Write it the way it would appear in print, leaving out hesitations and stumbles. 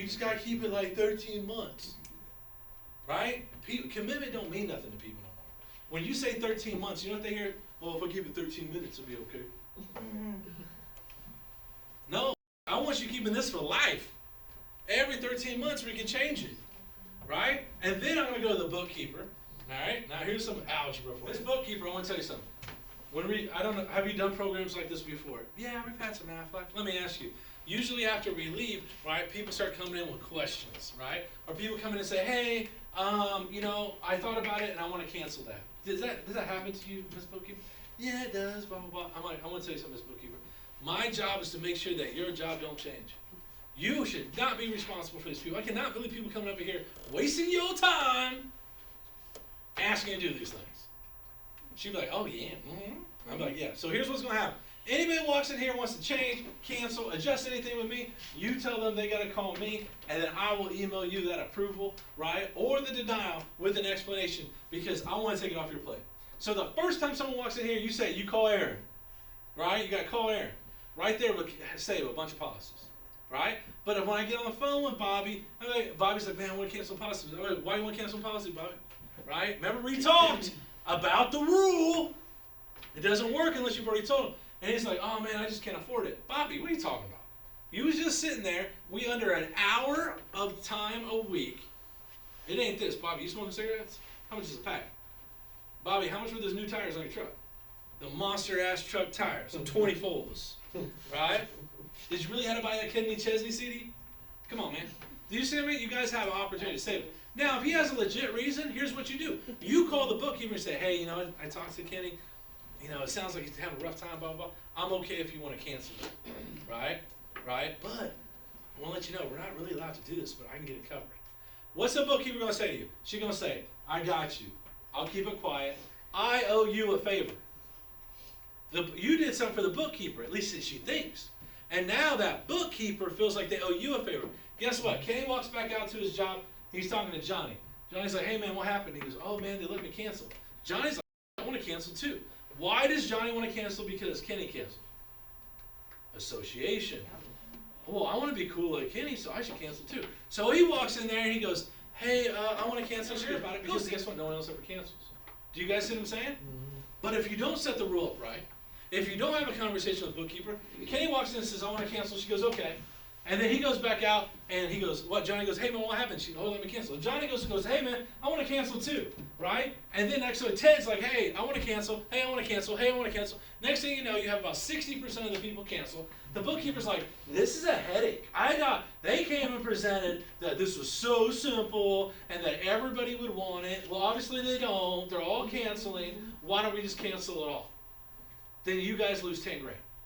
you just got to keep it like 13 months. Right? Commitment don't mean nothing to people no more. When you say 13 months, you know what they hear? Well, if I keep it 13 minutes, it'll be okay. No, I want you keeping this for life. Every 13 months we can change it. Right? And then I'm going to go to the bookkeeper. All right? Now here's some algebra for you. This bookkeeper, I want to tell you something. I don't know, have you done programs like this before? Yeah, we've had some Aflac. Let me ask you. Usually after we leave, right, people start coming in with questions, right? Or people come in and say, hey, I thought about it and I want to cancel that. Does that happen to you, Ms. Bookkeeper? Yeah, it does, blah, blah, blah. I'm like, I want to tell you something, Ms. Bookkeeper. My job is to make sure that your job don't change. You should not be responsible for these people. I cannot believe people coming up here wasting your time asking you to do these things. She'd be like, oh, yeah. Mm-hmm. I'm like, yeah. So here's what's going to happen. Anybody who walks in here wants to change, cancel, adjust anything with me, you tell them they got to call me, and then I will email you that approval, right, or the denial with an explanation because I want to take it off your plate. So the first time someone walks in here, you say, you call Aaron, right? You got to call Aaron. Right there will save a bunch of policies, right? But if when I get on the phone with Bobby, Bobby's like, man, I want to cancel policies. I'm like, why do you want to cancel policy, Bobby? Right? Remember we talked about the rule. It doesn't work unless you've already told him. And he's like, oh man, I just can't afford it. Bobby, what are you talking about? You was just sitting there. We under an hour of time a week. It ain't this. Bobby, you smoking cigarettes? How much is a pack? Bobby, how much were those new tires on your truck? The monster ass truck tires, some 20 folds. Right? Did you really have to buy that Kenny Chesney CD? Come on, man. Do you see what I mean? You guys have an opportunity to save it. Now, if he has a legit reason, here's what you do. You call the bookkeeper and say, hey, I talked to Kenny. It sounds like he's having a rough time, blah, blah, blah. I'm okay if you want to cancel it, right? Right? But I want to let you know, we're not really allowed to do this, but I can get it covered. What's the bookkeeper going to say to you? She's going to say, I got you. I'll keep it quiet. I owe you a favor. You did something for the bookkeeper, at least she thinks. And now that bookkeeper feels like they owe you a favor. Guess what? Kenny walks back out to his job. He's talking to Johnny. Johnny's like, hey, man, what happened? He goes, oh, man, they let me cancel. Johnny's like, I want to cancel too. Why does Johnny want to cancel? Because Kenny canceled. Association. Well, I want to be cool like Kenny, so I should cancel too. So he walks in there and he goes, hey, I want to cancel. Sure about it because guess what? No one else ever cancels. Do you guys see what I'm saying? Mm-hmm. But if you don't set the rule up right, if you don't have a conversation with the bookkeeper, Kenny walks in and says, I want to cancel. She goes, okay. And then he goes back out and he goes, what? Johnny goes, hey, man, what happened? She goes, oh, let me cancel. And Johnny goes, hey, man, I want to cancel too, right? And then next to it, Ted's like, hey, I want to cancel. Hey, I want to cancel. Hey, I want to cancel. Next thing you know, you have about 60% of the people cancel. The bookkeeper's like, this is a headache. They came and presented that this was so simple and that everybody would want it. Well, obviously they don't. They're all canceling. Why don't we just cancel it all? Then you guys lose 10 grand.